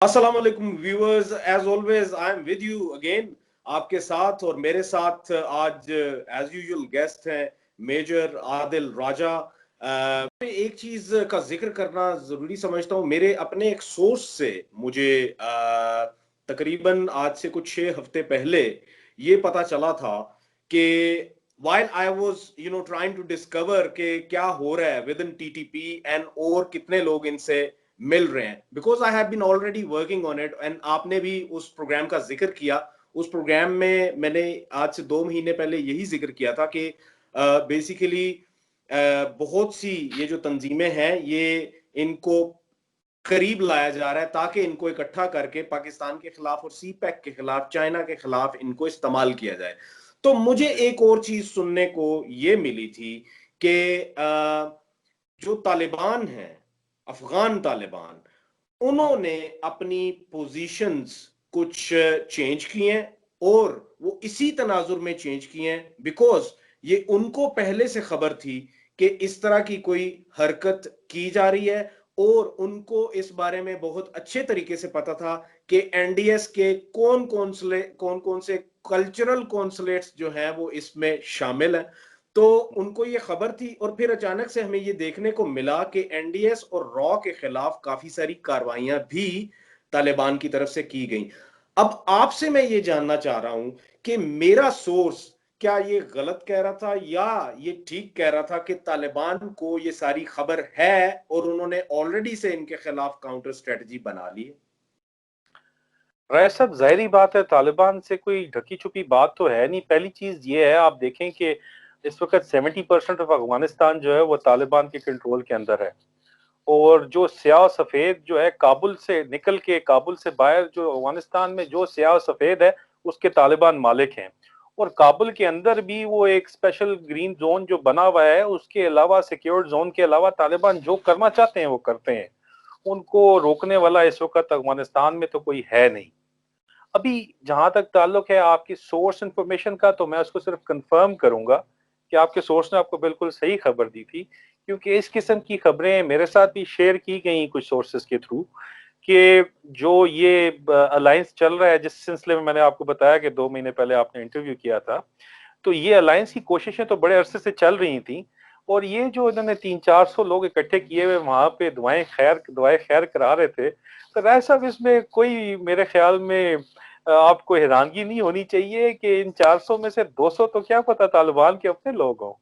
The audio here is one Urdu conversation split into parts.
السلام علیکم viewers, as always I am with you again, آپ کے ساتھ اور میرے ساتھ آج ایز یوزول گیسٹ ہیں میجر عادل راجہ۔ میں ایک چیز کا ذکر کرنا ضروری سمجھتا ہوں، میرے اپنے ایک سورس سے مجھے تقریباً آج سے کچھ 6 ہفتے پہلے یہ پتا چلا تھا کہ while I was trying to discover کہ کیا ہو رہا ہے within TTP and اور کتنے لوگ ان سے مل رہے ہیں، because I have been already working on it and آپ نے بھی اس پروگرام کا ذکر کیا۔ اس پروگرام میں نے آج سے 2 مہینے پہلے یہی ذکر کیا تھا کہ بیسیکلی بہت سی یہ جو تنظیمیں ہیں یہ ان کو قریب لایا جا رہا ہے تاکہ ان کو اکٹھا کر کے پاکستان کے خلاف اور سی پیک کے خلاف، چائنا کے خلاف ان کو استعمال کیا جائے۔ تو مجھے ایک اور چیز سننے کو یہ ملی تھی کہ جو طالبان ہیں، افغان طالبان، انہوں نے اپنی پوزیشنز کچھ چینج کی ہیں اور وہ اسی تناظر میں چینج کی ہیں بیکوز یہ ان کو پہلے سے خبر تھی کہ اس طرح کی کوئی حرکت کی جا رہی ہے، اور ان کو اس بارے میں بہت اچھے طریقے سے پتا تھا کہ این ڈی ایس کے کون کون سے کلچرل کونسلیٹس جو ہیں وہ اس میں شامل ہیں۔ تو ان کو یہ خبر تھی، اور پھر اچانک سے ہمیں یہ دیکھنے کو ملا کہ این ڈی ایس اور را کے خلاف کافی ساری کاروائیاں بھی طالبان کی طرف سے کی گئیں۔ اب آپ سے میں یہ جاننا چاہ رہا ہوں کہ میرا سورس کیا یہ غلط کہہ رہا تھا یا یہ ٹھیک کہہ رہا تھا کہ طالبان کو یہ ساری خبر ہے اور انہوں نے آلریڈی سے ان کے خلاف کاؤنٹر اسٹریٹجی بنا لی ہے؟ رائے صاحب، ظاہری بات ہے طالبان سے کوئی ڈھکی چھپی بات تو ہے نہیں۔ پہلی چیز یہ ہے، آپ دیکھیں کہ اس وقت 70% آف افغانستان جو ہے وہ طالبان کے کنٹرول کے اندر ہے، اور جو سیاہ و سفید جو ہے کابل سے نکل کے، کابل سے باہر جو افغانستان میں جو سیاہ و سفید ہے اس کے طالبان مالک ہیں، اور کابل کے اندر بھی وہ ایک اسپیشل گرین زون جو بنا ہوا ہے، اس کے علاوہ سیکیورڈ زون کے علاوہ طالبان جو کرنا چاہتے ہیں وہ کرتے ہیں۔ ان کو روکنے والا اس وقت افغانستان میں تو کوئی ہے نہیں۔ ابھی جہاں تک تعلق ہے آپ کی سورس انفارمیشن کا، تو میں اس کو صرف کنفرم کروں گا کہ آپ کے سورس نے آپ کو بالکل صحیح خبر دی تھی، کیونکہ اس قسم کی خبریں میرے ساتھ بھی شیئر کی گئیں کچھ سورسز کے تھرو کہ جو یہ الائنس چل رہا ہے، جس سلسلے میں نے آپ کو بتایا کہ 2 مہینے پہلے آپ نے انٹرویو کیا تھا، تو یہ الائنس کی کوششیں تو بڑے عرصے سے چل رہی تھیں، اور یہ جو انہوں نے 300-400 لوگ اکٹھے کیے ہوئے وہاں پہ دعائیں خیر کرا رہے تھے، تو رائے صاحب اس میں کوئی میرے خیال میں آپ کو حیرانگی نہیں ہونی چاہیے کہ ان 400 میں سے 200 تو کیا پتا طالبان کے اپنے لوگ ہوں۔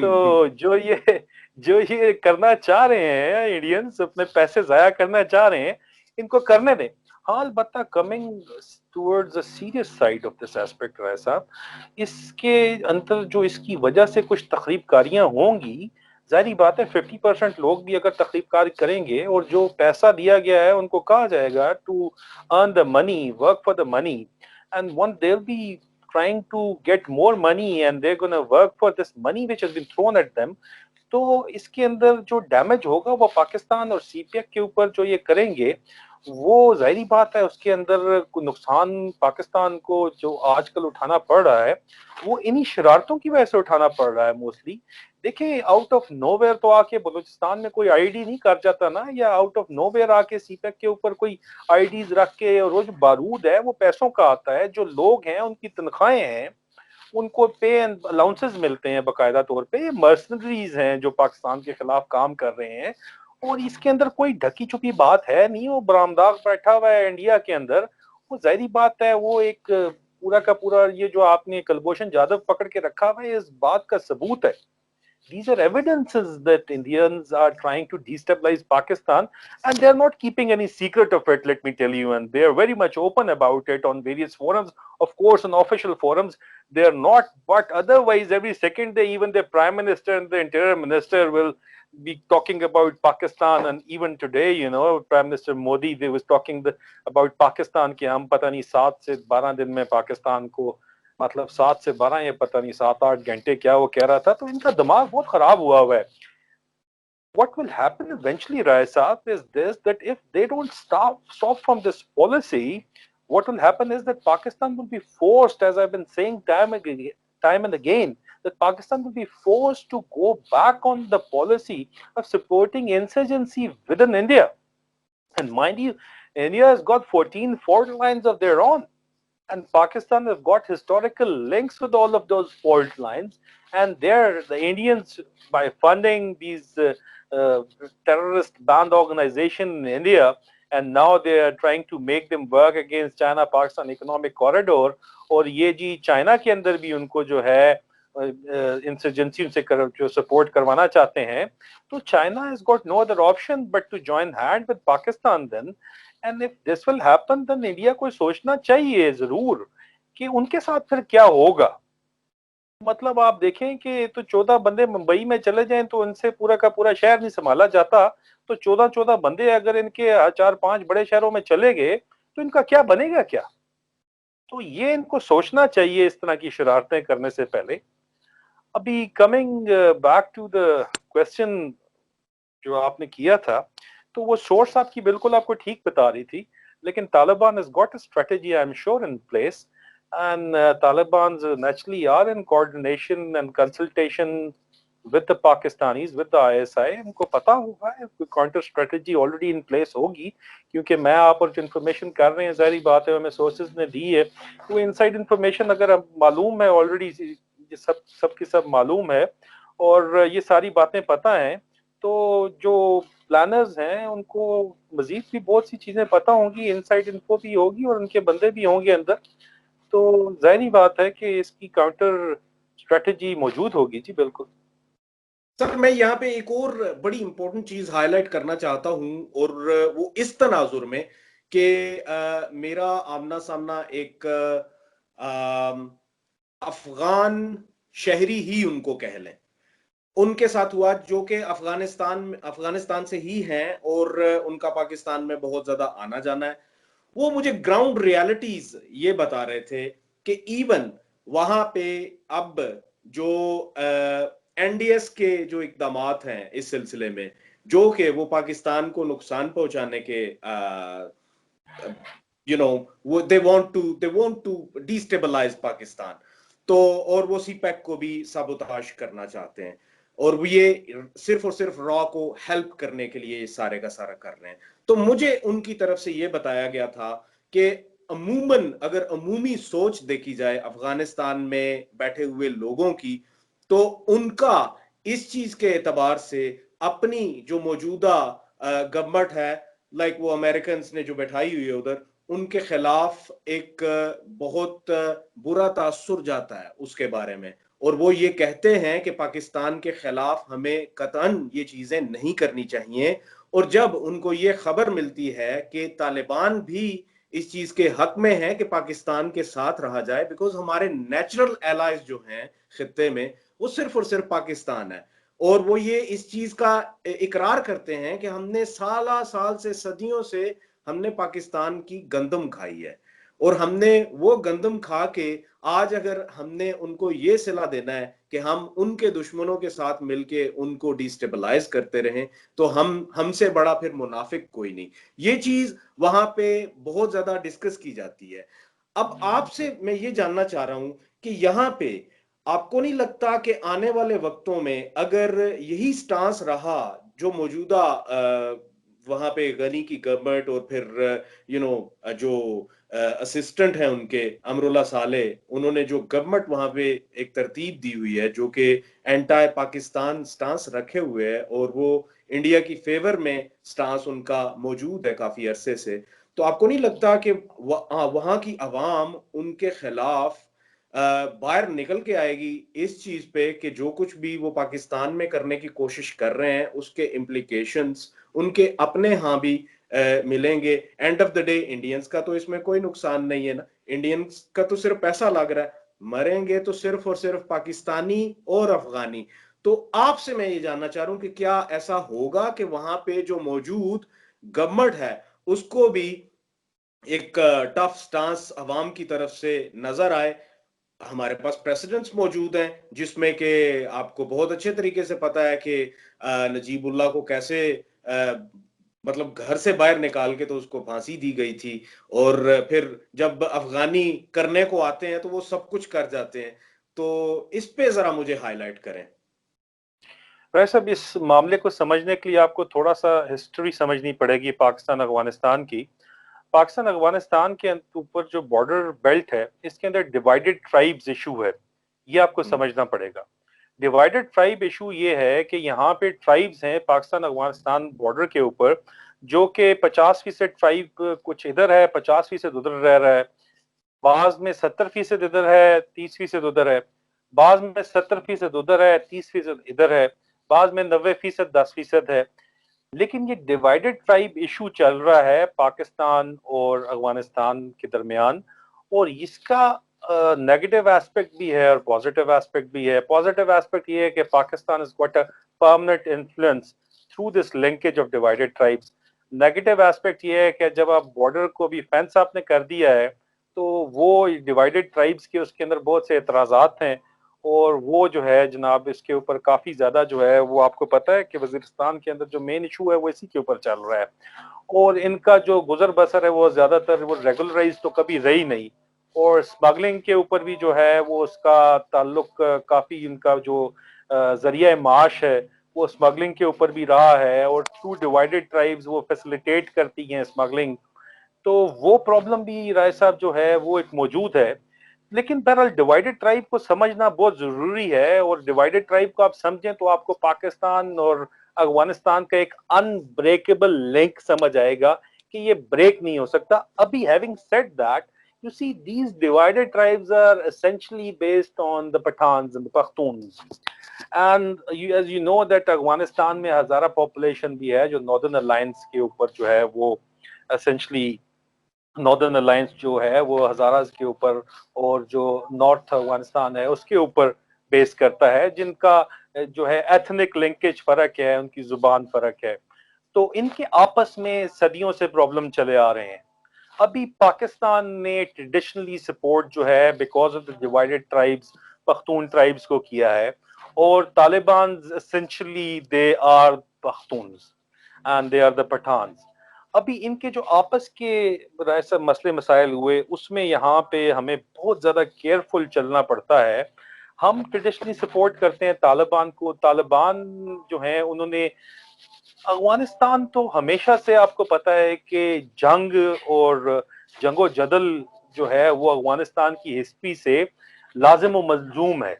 تو جو یہ کرنا چاہ رہے ہیں انڈینز، اپنے پیسے ضائع کرنا چاہ رہے ہیں، ان کو کرنے دیں۔ ہاں، البتہ coming towards a serious side of this aspect Rai صاحب، اس کے اندر جو اس کی وجہ سے کچھ تخریب کاریاں ہوں گی، ظاہری بات ہے 50% لوگ بھی اگر تخریب کاری کریں گے اور جو پیسہ دیا گیا ہے ان کو کہا جائے گا to earn the money, work for the money, and when they will be trying to get more money and they're going to work for this money which has been thrown at them، تو اس کے اندر جو ڈیمیج ہوگا وہ پاکستان اور سی پی ایف کے اوپر جو یہ کریں گے، وہ ظاہری بات ہے اس کے اندر کوئی نقصان پاکستان کو جو آج کل اٹھانا پڑ رہا ہے وہ انہی شرارتوں کی وجہ سے اٹھانا پڑ رہا ہے موسٹلی۔ دیکھیں، آؤٹ آف نو ویئر تو آ کے بلوچستان میں کوئی آئی ڈی نہیں کر جاتا نا، یا آؤٹ آف نو ویئر آ کے سی پیک کے اوپر کوئی آئی ڈیز رکھ کے، اور وہ جو بارود ہے وہ پیسوں کا آتا ہے، جو لوگ ہیں ان کی تنخواہیں ہیں، ان کو پے اینڈ الاؤنسز ملتے ہیں باقاعدہ طور پہ، یہ مرسنریز ہیں جو پاکستان کے خلاف کام کر رہے ہیں، اور اس کے اندر کوئی ڈھکی چھپی بات ہے نہیں۔ وہ برامداغ بیٹھا ہوا ہے انڈیا کے اندر، وہ ظاہری بات ہے وہ ایک پورا کا پورا یہ جو آپ نے کلبھوشن جادو پکڑ کے رکھا ہوا ہے، اس بات کا ثبوت ہے۔ These are evidences that Indians are trying to destabilize Pakistan, and they are not keeping any secret of it, let me tell you, and they are very much open about it on various forums, of course on official forums they are not, but otherwise every second day even the prime minister and the interior minister will be talking about Pakistan. And even today, Prime Minister Modi, they was talking about Pakistan کہ ہم پتہ نہیں 7 سے 12 دن میں پاکستان کو، مطلب 7 سے 12 یا پتہ نہیں 7-8 گھنٹے کیا وہ کہہ رہا تھا، تو ان کا دماغ بہت خراب ہوا ہوا ہے۔ What will happen eventually, Rai Saab, is this, that if they don't stop from this policy, what will happen is that Pakistan will be forced, as I've been saying time and again, that Pakistan will be forced to go back on the policy of supporting insurgency within India. And mind you, India has got 14 fault lines of their own, and Pakistan has got historical links with all of those fault lines. And the Indians, by funding these terrorist banned organization in India, and now they are trying to make them work against China Pakistan economic corridor, اور یہ جی چائنا کے اندر بھی ان کو جو ہے انسرجنسی سے جو سپورٹ کروانا چاہتے ہیں, تو China has got no other option but to join hand with Pakistan then. And if this will happen, then India کو سوچنا چاہیے ضرور کہ ان کے ساتھ پھر کیا ہوگا. مطلب آپ دیکھیں کہ تو 14 بندے ممبئی میں چلے جائیں تو ان سے پورا کا پورا شہر نہیں سنبھالا جاتا, تو 14 بندے اگر ان کے 4-5 بڑے شہروں میں چلے گئے تو ان کا کیا بنے گا کیا. تو یہ ان کو سوچنا چاہیے اس طرح کی شرارتیں کرنے سے پہلے. ابھی coming back to the question جو آپ نے کیا تھا, تو وہ سورس آپ کی بالکل آپ کو ٹھیک بتا رہی تھی, لیکن Taliban has got a strategy I'm sure in place, and Taliban naturally are in coordination and consultation with the Pakistanis, with the ISI. ان کو پتا ہوگا کوئی counter strategy already in place ہوگی, کیونکہ میں آپ اور جو انفارمیشن کر رہے ہیں ظاہری بات ہے ہمیں سورسز نے دی ہے, وہ انسائڈ انفارمیشن اگر معلوم ہے آلریڈی, یہ سب کی سب معلوم ہے اور یہ ساری باتیں پتہ ہیں, تو جو پلانرز ہیں ان کو مزید بھی بہت سی چیزیں پتہ ہوں گی, انسائڈ انفو بھی ہوگی اور ان کے بندے بھی ہوں گے اندر, تو ظاہری بات ہے کہ اس کی کاؤنٹر اسٹریٹجی موجود ہوگی. جی بالکل سر, میں یہاں پہ ایک اور بڑی امپورٹنٹ چیز ہائی لائٹ کرنا چاہتا ہوں, اور وہ اس تناظر میں کہ میرا آمنا سامنا ایک افغان شہری ہی ان کو کہہ لیں ان کے ساتھ ہوا, جو کہ افغانستان سے ہی ہیں اور ان کا پاکستان میں بہت زیادہ آنا جانا ہے. وہ مجھے گراؤنڈ ریالٹیز یہ بتا رہے تھے کہ ایون وہاں پہ اب جو این ڈی ایس کے جو اقدامات ہیں اس سلسلے میں, جو کہ وہ پاکستان کو نقصان پہنچانے کے they want to destabilize Pakistan, تو اور وہ سی پیک کو بھی سابوتاژ کرنا چاہتے ہیں, اور وہ یہ صرف اور صرف را کو ہیلپ کرنے کے لیے یہ سارے کا سارا کر رہے ہیں. تو مجھے ان کی طرف سے یہ بتایا گیا تھا کہ عموماً اگر عمومی سوچ دیکھی جائے افغانستان میں بیٹھے ہوئے لوگوں کی, تو ان کا اس چیز کے اعتبار سے اپنی جو موجودہ گورنمنٹ ہے, لائک وہ امریکنز نے جو بیٹھائی ہوئی ہے ادھر, ان کے خلاف ایک بہت برا تاثر جاتا ہے اس کے بارے میں, اور وہ یہ کہتے ہیں کہ پاکستان کے خلاف ہمیں قطعاً یہ چیزیں نہیں کرنی چاہیے. اور جب ان کو یہ خبر ملتی ہے کہ طالبان بھی اس چیز کے حق میں ہے کہ پاکستان کے ساتھ رہا جائے, بیکاز ہمارے نیچرل ایلائز جو ہیں خطے میں وہ صرف اور صرف پاکستان ہے, اور وہ یہ اس چیز کا اقرار کرتے ہیں کہ ہم نے سال سے صدیوں سے ہم نے پاکستان کی گندم کھائی ہے, اور ہم نے وہ گندم کھا کے آج اگر ہم نے ان کو یہ صلاح دینا ہے کہ ہم ان کے دشمنوں کے ساتھ مل کے ان کو ڈیسٹیبلائز کرتے رہیں, تو ہم سے بڑا پھر منافق کوئی نہیں. یہ چیز وہاں پہ بہت زیادہ ڈسکس کی جاتی ہے. اب آپ سے میں یہ جاننا چاہ رہا ہوں کہ یہاں پہ آپ کو نہیں لگتا کہ آنے والے وقتوں میں اگر یہی سٹانس رہا جو موجودہ وہاں پہ غنی کی گورنمنٹ اور پھر جو اسسٹنٹ ہیں ان کے امراللہ صالح, انہوں نے جو گورنمنٹ وہاں پہ ایک ترتیب دی ہوئی ہے جو کہ اینٹائی پاکستان سٹانس رکھے ہوئے ہے, اور وہ انڈیا کی فیور میں سٹانس ان کا موجود ہے کافی عرصے سے, تو آپ کو نہیں لگتا کہ وہاں کی عوام ان کے خلاف باہر نکل کے آئے گی اس چیز پہ کہ جو کچھ بھی وہ پاکستان میں کرنے کی کوشش کر رہے ہیں اس کے امپلیکیشنز ان کے اپنے ہاں بھی ملیں گے؟ And of the day Indians کا تو اس میں کوئی نقصان نہیں ہے نا, انڈینز کا تو صرف پیسہ لگ رہا ہے, مریں گے تو صرف اور صرف پاکستانی اور افغانی. تو آپ سے میں یہ جاننا چاہ رہا ہوں کہ کیا ایسا ہوگا کہ وہاں پہ جو موجود گورنمنٹ ہے اس کو بھی ایک ٹف سٹانس عوام کی طرف سے نظر آئے؟ ہمارے پاس پریسیڈنٹس موجود ہیں جس میں کہ آپ کو بہت اچھے طریقے سے پتا ہے کہ نجیب اللہ کو کیسے مطلب گھر سے باہر نکال کے تو اس کو پھانسی دی گئی تھی, اور پھر جب افغانی کرنے کو آتے ہیں تو وہ سب کچھ کر جاتے ہیں. تو اس پہ ذرا مجھے ہائی لائٹ کریں. ویسے اب اس معاملے کو سمجھنے کے لیے آپ کو تھوڑا سا ہسٹری سمجھنی پڑے گی پاکستان افغانستان کی. پاکستان افغانستان کے اوپر جو بارڈر بیلٹ ہے اس کے اندر ڈیوائیڈڈ ٹرائبز ایشو ہے، یہ آپ کو سمجھنا پڑے گا. ڈیوائیڈڈ ٹرائب ایشو یہ ہے کہ یہاں پہ ٹرائبز ہیں پاکستان افغانستان بارڈر کے اوپر جو کہ 50% ٹرائب کچھ ادھر ہے، 50% ادھر رہ رہا ہے، بعض میں 70% ادھر ہے، 30% ادھر ہے، بعض میں 70% ادھر ہے، 30% ادھر ہے، بعض میں 90% 10% ہے. لیکن یہ ڈیوائیڈڈ ٹرائب ایشو چل رہا ہے پاکستان اور افغانستان کے درمیان، اور اس کا نیگیٹو ایسپیکٹ بھی ہے اور پازیٹیو ایسپیکٹ بھی ہے. پازیٹیو ایسپیکٹ یہ ہے کہ Pakistan has got a permanent influence through this linkage of divided tribes. Negative aspect یہ ہے کہ جب آپ بارڈر کو بھی فینس آپ نے کر دیا ہے تو وہ ڈیوائیڈڈ ٹرائبز کے اس کے اندر بہت سے اعتراضات ہیں، اور وہ جو ہے جناب اس کے اوپر کافی زیادہ جو ہے وہ آپ کو پتہ ہے کہ وزیرستان کے اندر جو مین ایشو ہے وہ اسی کے اوپر چل رہا ہے، اور ان کا جو گزر بسر ہے وہ زیادہ تر وہ ریگولرائز تو کبھی رہی نہیں، اور اسمگلنگ کے اوپر بھی جو ہے وہ اس کا تعلق کافی ان کا جو ذریعہ معاش ہے وہ اسمگلنگ کے اوپر بھی رہا ہے، اور تھرو ڈیوائیڈڈ ٹرائبز وہ فیسیلیٹیٹ کرتی ہیں اسمگلنگ. تو وہ پرابلم بھی رائے صاحب جو ہے وہ ایک موجود ہے. لیکن بہرحال ڈیوائیڈڈ ٹرائب کو سمجھنا بہت ضروری ہے، اور ڈیوائیڈڈ ٹرائب کو آپ سمجھیں تو آپ کو پاکستان اور افغانستان کا ایک ان بریکیبل لنک سمجھ آئے گا کہ یہ بریک نہیں ہو سکتا. ابھی having said that you see these divided tribes are essentially based on the Pathans and the Pakhtuns, and as you know that Afghanistan میں ہزارہ پاپولیشن بھی ہے جو ناردرن الائنس کے اوپر جو ہے وہ essentially ناردرن الائنس جو ہے وہ ہزاراز کے اوپر اور جو نارتھ افغانستان ہے اس کے اوپر بیس کرتا ہے، جن کا جو ہے ایتھنک لنکیج فرق ہے، ان کی زبان فرق ہے، تو ان کے آپس میں صدیوں سے پرابلم چلے آ رہے ہیں. ابھی پاکستان نے ٹریڈیشنلی سپورٹ جو ہے because of the divided tribes Pakhtun tribes کو کیا ہے، اور Taliban essentially they are پختونز and they are the Pathans. ابھی ان کے جو آپس کے مسئلے مسائل ہوئے اس میں یہاں پہ ہمیں بہت زیادہ کیئرفل چلنا پڑتا ہے. ہم ٹریڈیشنلی سپورٹ کرتے ہیں طالبان کو. طالبان جو ہیں انہوں نے افغانستان تو ہمیشہ سے آپ کو پتا ہے کہ جنگ اور جنگ و جدل جو ہے وہ افغانستان کی ہسٹری سے لازم و ملزوم ہے،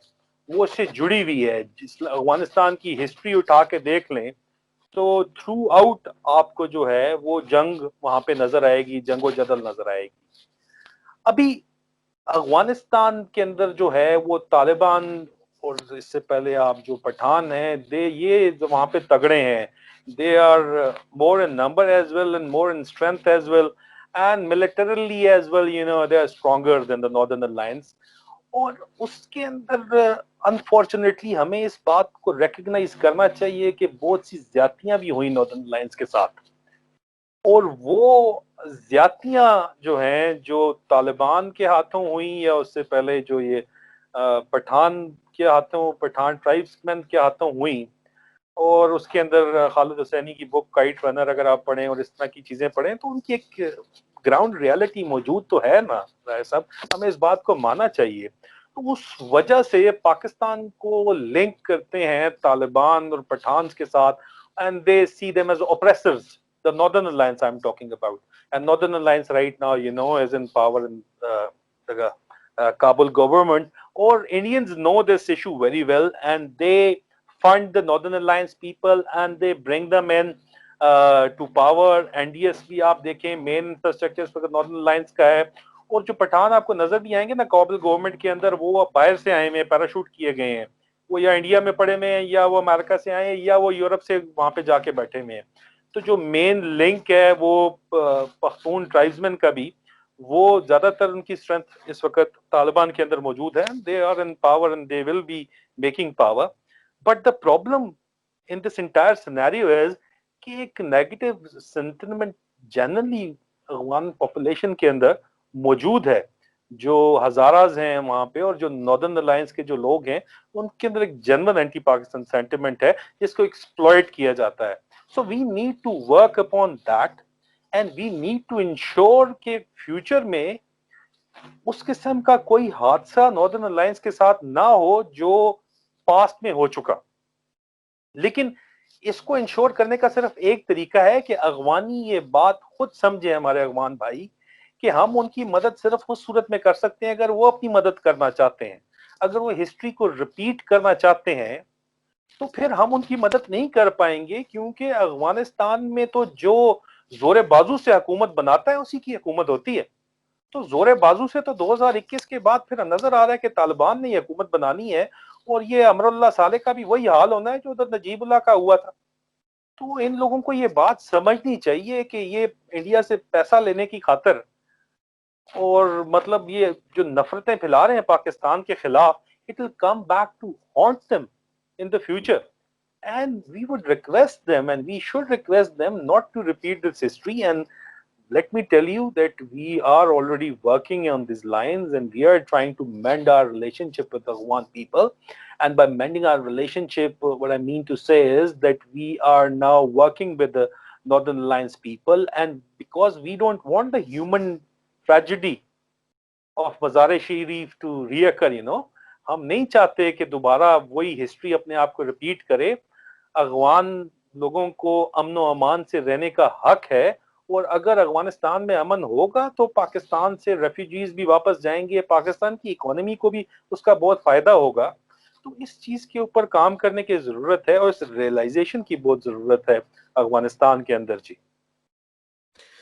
وہ اس سے جڑی ہوئی ہے. افغانستان کی ہسٹری اٹھا کے دیکھ لیں تو تھرو آؤٹ آپ کو جو ہے وہ جنگ وہاں پہ نظر آئے گی، جنگ و جدل نظر آئے گی. ابھی افغانستان کے اندر جو ہے وہ طالبان اور اس سے پہلے آپ جو پٹھان ہیں یہ وہاں پہ تگڑے ہیں. They are more in number as well and more in strength as well, and militarily as well, you know, they are stronger than the Northern Alliance. اور اس کے اندر انفارچونیٹلی ہمیں اس بات کو ریکگنائز کرنا چاہیے کہ بہت سی زیادتیاں بھی ہوئی ناردرن الائنس کے ساتھ، اور وہ زیادتیاں جو ہیں جو طالبان کے ہاتھوں ہوئیں یا اس سے پہلے جو یہ پٹھان کے ہاتھوں، پٹھان ٹرائبس مین کے ہاتھوں ہوئیں، اور اس کے اندر خالد حسینی کی بک کائٹ رنر اگر آپ پڑھیں اور اس طرح کی چیزیں پڑھیں تو ان کی ایک گراؤنڈ ریالٹی موجود تو ہے نا رائے صاحب، ہمیں اس بات کو ماننا چاہیے. تو اس وجہ سے پاکستان کو لنک کرتے ہیں طالبان اور پٹھانس کے ساتھ، and they see them as oppressors. The Northern Alliance I'm talking about, and Northern Alliance right now, you know, is in power in the Kabul government. Or Indians know this issue very well, and they fund the Northern Alliance people and they bring them in to power. NDS بھی آپ دیکھیں مین انفراسٹرکچر ناردرن الائنس کا ہے، اور جو پٹھان آپ کو نظر بھی آئیں گے نا کابل گورنمنٹ کے اندر وہ باہر سے آئے ہوئے، پیراشوٹ کیے گئے ہیں، وہ یا انڈیا میں پڑے ہوئے ہیں یا وہ امریکہ سے آئے ہیں یا وہ یورپ سے وہاں پہ جا کے بیٹھے ہوئے ہیں. تو جو مین لنک ہے وہ پختون ٹرائبزمین کا بھی، وہ زیادہ تر ان کی اسٹرینتھ اس وقت طالبان کے اندر موجود ہے. They are in power and they will be making power. But the problem in this entire scenario is کہ ایک negative sentiment generally Afghan population کے اندر موجود ہے. جو ہزاراز ہیں وہاں پہ اور جو ناردرن الائنس کے جو لوگ ہیں ان کے اندر ایک جنرل اینٹی پاکستان سینٹیمنٹ ہے جس کو ایکسپلوئٹ کیا جاتا ہے. So we need to work upon that, and we need to ensure کہ فیوچر میں اس قسم کا کوئی حادثہ ناردرن الائنس کے ساتھ نہ ہو جو پاسٹ میں ہو چکا. لیکن اس کو انشور کرنے کا صرف ایک طریقہ ہے کہ افغانی یہ بات خود سمجھے، ہمارے افغان بھائی، کہ ہم ان کی مدد صرف اس صورت میں کر سکتے ہیں اگر وہ اپنی مدد کرنا چاہتے ہیں. اگر وہ ہسٹری کو ریپیٹ کرنا چاہتے ہیں تو پھر ہم ان کی مدد نہیں کر پائیں گے، کیونکہ افغانستان میں تو جو زور بازو سے حکومت بناتا ہے اسی کی حکومت ہوتی ہے. تو زور بازو سے تو 2021 کے بعد پھر نظر آ رہا ہے کہ طالبان نے یہ حکومت بنانی ہے، اور یہ امر اللہ صالح کا بھی وہی حال ہونا ہے جو ادھر نجیب اللہ کا ہوا تھا. تو ان لوگوں کو یہ بات سمجھنی چاہیے کہ یہ انڈیا سے پیسہ لینے کی خاطر اور مطلب یہ جو نفرتیں پھیلا رہے ہیں پاکستان کے خلاف, it will come back to haunt them in the future. And we would request them, and we should request them not to repeat this history. And let me tell you that we are already working on these lines, and we are trying to mend our relationship with the Afghan people. And by mending our relationship, what I mean to say is that we are now working with the Northern Alliance people, and because we don't want the human tragedy of مزار شریف to reoccur, ہم نہیں چاہتے کہ دوبارہ وہی ہسٹری اپنے آپ کو ریپیٹ کرے. افغان لوگوں کو امن و امان سے رہنے کا حق ہے, اور اگر افغانستان میں امن ہوگا تو پاکستان سے ریفیوجیز بھی واپس جائیں گے, پاکستان کی اکانومی کو بھی اس کا بہت فائدہ ہوگا. تو اس چیز کے اوپر کام کرنے کی ضرورت ہے, اور اس ریئلائزیشن کی بہت ضرورت ہے افغانستان کے اندر. جی